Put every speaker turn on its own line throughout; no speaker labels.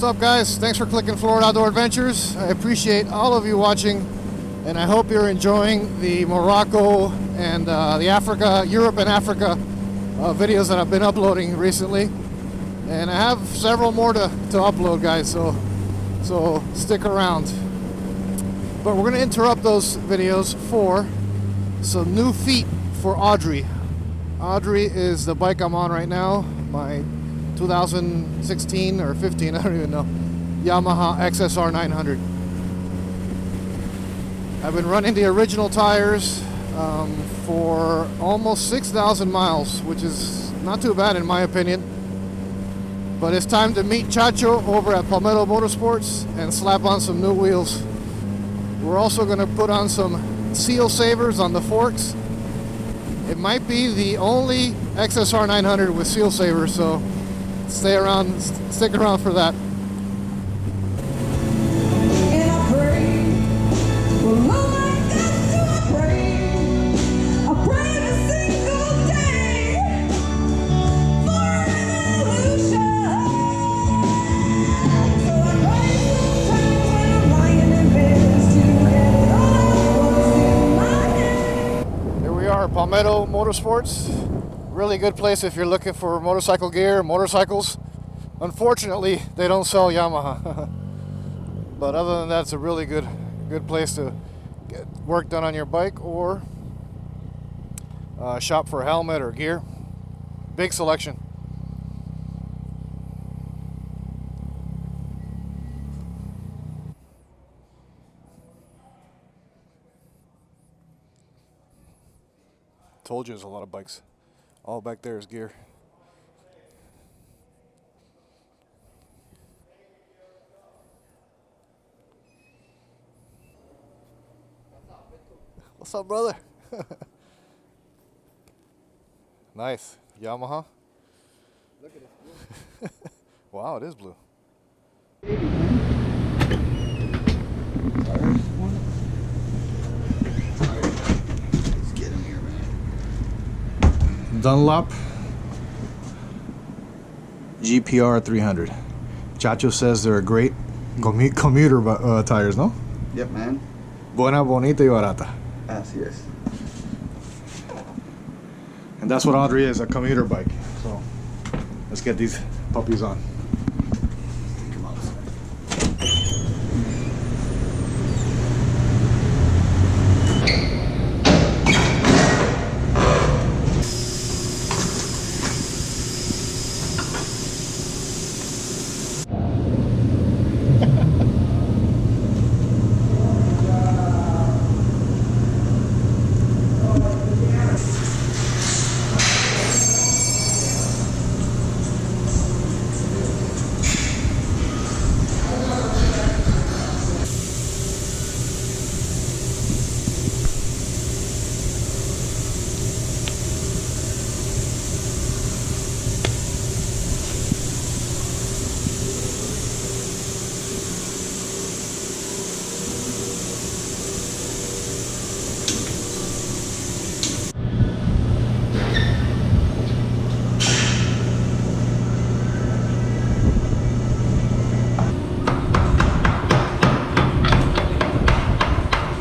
up, guys? Thanks for clicking Florida Outdoor Adventures. I appreciate all of you watching, and I hope you're enjoying the Morocco and the Africa, Europe and Africa videos that I've been uploading recently. And I have several more to upload, guys, so stick around. But we're going to interrupt those videos for some new feet for Audrey. Audrey is the bike I'm on right now, my 2016 or 15, I don't even know, Yamaha XSR 900. I've been running the original tires for almost 6,000 miles, which is not too bad in my opinion. But it's time to meet Chacho over at Palmetto Motorsports and slap on some new wheels. We're also going to put on some seal savers on the forks. It might be the only XSR 900 with seal savers, so stick around for that. Palmetto Motorsports, really good place if you're looking for motorcycle gear, motorcycles. Unfortunately, they don't sell Yamaha, but other than that, it's a really good place to get work done on your bike or shop for a helmet or gear. Big selection. Told you there's a lot of bikes. All back there is gear. What's up, brother? Nice. Yamaha. Look at it. Wow, it is blue. Dunlop GPR 300. Chacho says they're a great commuter tires, no?
Yep, man.
Buena, bonita y barata.
Así es.
And that's what Audrey is, a commuter bike. So let's get these puppies on.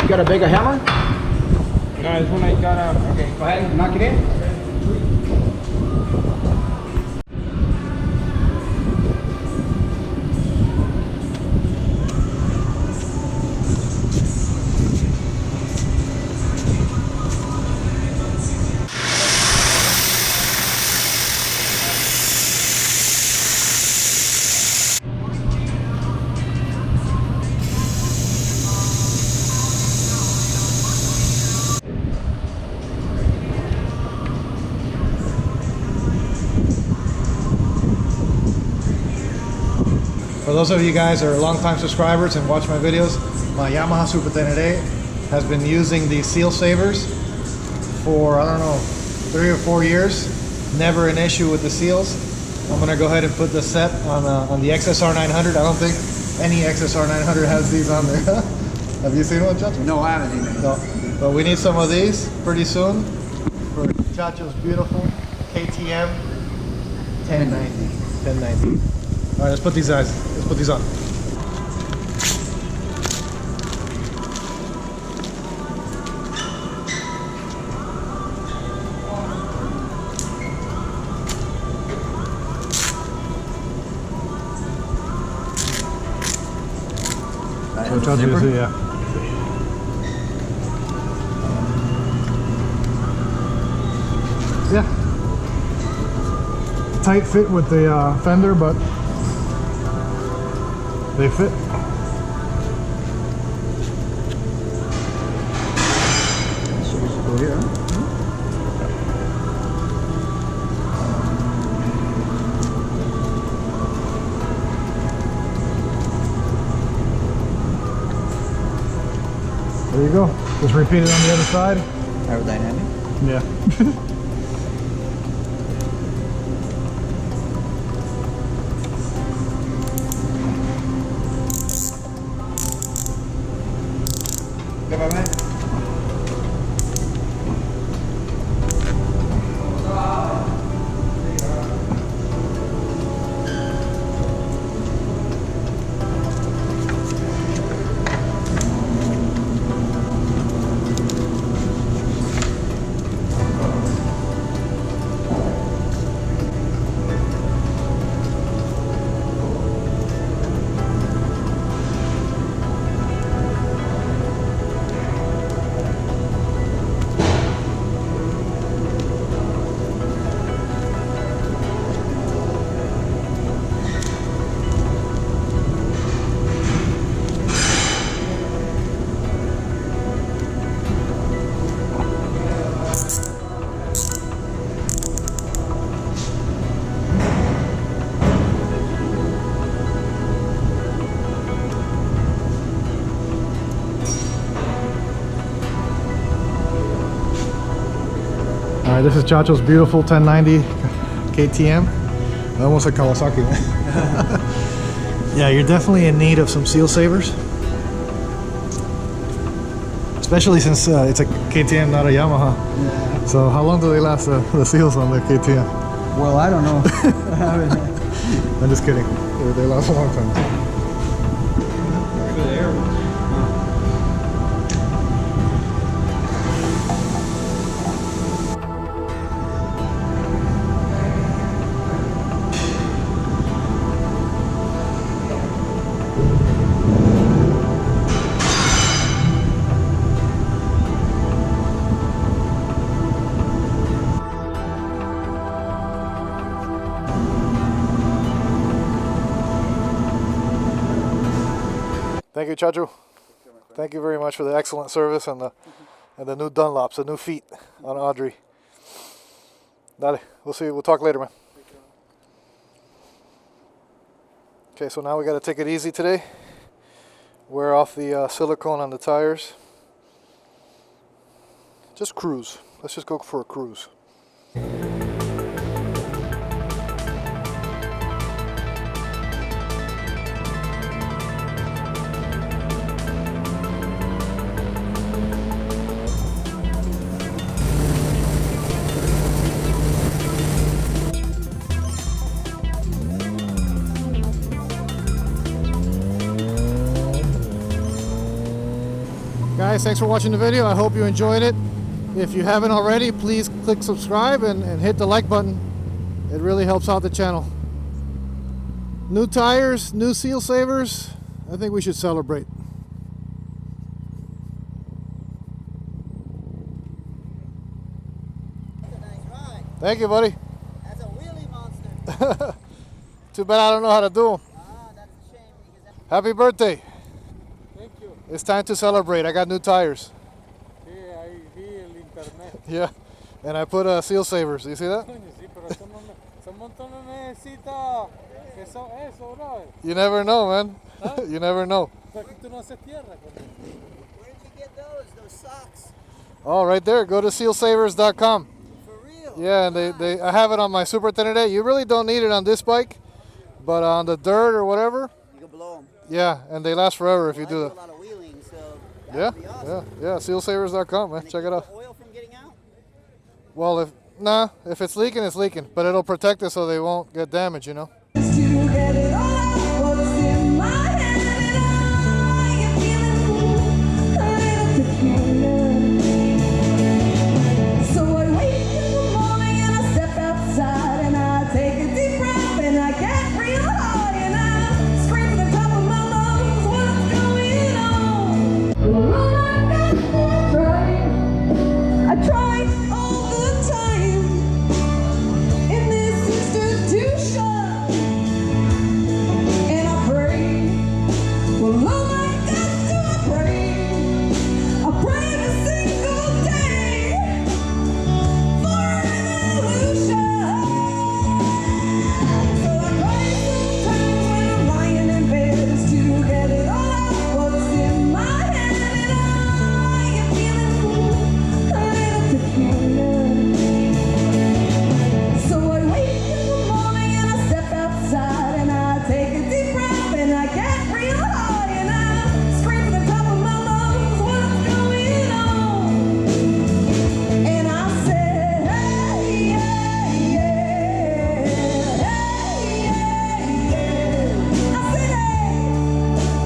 You got a bigger hammer?
No, this one I got okay, go ahead and knock it in.
For those of you guys that are longtime subscribers and watch my videos, my Yamaha Super 10A has been using the seal savers for, I don't know, 3 or 4 years. Never an issue with the seals. I'm gonna go ahead and put the set on the XSR 900. I don't think any XSR 900 has these on there. Have you seen one, Chacho?
No, I haven't seen it.
No, but we need some of these pretty soon for Chacho's beautiful KTM 1090. All right, let's put these on. Yeah. Yeah. Tight fit with the fender, but they fit.
So we should go here, huh?
There you go. Just repeat it on the other side.
Aerodynamic.
Yeah.
¿Qué pasa?
All right, this is Chacho's beautiful 1090 KTM. I almost said Kawasaki. Yeah, you're definitely in need of some seal savers. Especially since it's a KTM, not a Yamaha.
Yeah.
So how long do they last, the seals on the KTM?
Well, I don't know.
I'm just kidding. They last a long time. Thank you, Chacho. Thank you very much for the excellent service and the new Dunlops, the new feet on Audrey. Dale, we'll see. We'll talk later, man. Okay, so now we got to take it easy today. Wear off the silicone on the tires. Just cruise. Let's just go for a cruise. Guys, thanks for watching the video. I hope you enjoyed it. If you haven't already, please click subscribe and hit the like button. It really helps out the channel. New tires, new seal savers. I think we should celebrate.
That's a nice ride.
Thank you, buddy.
That's a wheelie monster.
Too bad I don't know how to do them.
That's a shame because that's...
Happy birthday.
Thank you.
It's time to celebrate. I got new tires.
Sí, ahí vi el internet.
Yeah, and I put seal savers. You see that?
Sí, pero ese montón no necesita eso, bro.
You never know, man.
Huh?
You never know.
Porque tú no haces tierra con eso.
Where did you get those socks?
Oh, right there. Go to sealsavers.com.
For real?
Yeah, and I have it on my Super 1080. You really don't need it on this bike, but on the dirt or whatever,
You can blow them.
yeah, and they last forever if you do
I
that.
do a lot of wheeling, so that
Yeah,
would be awesome.
yeah, sealsavers.com, man.
And
Check
keep
it out.
the oil from getting out?
Well, if it's leaking, it's leaking, but it'll protect it so they won't get damaged, you know.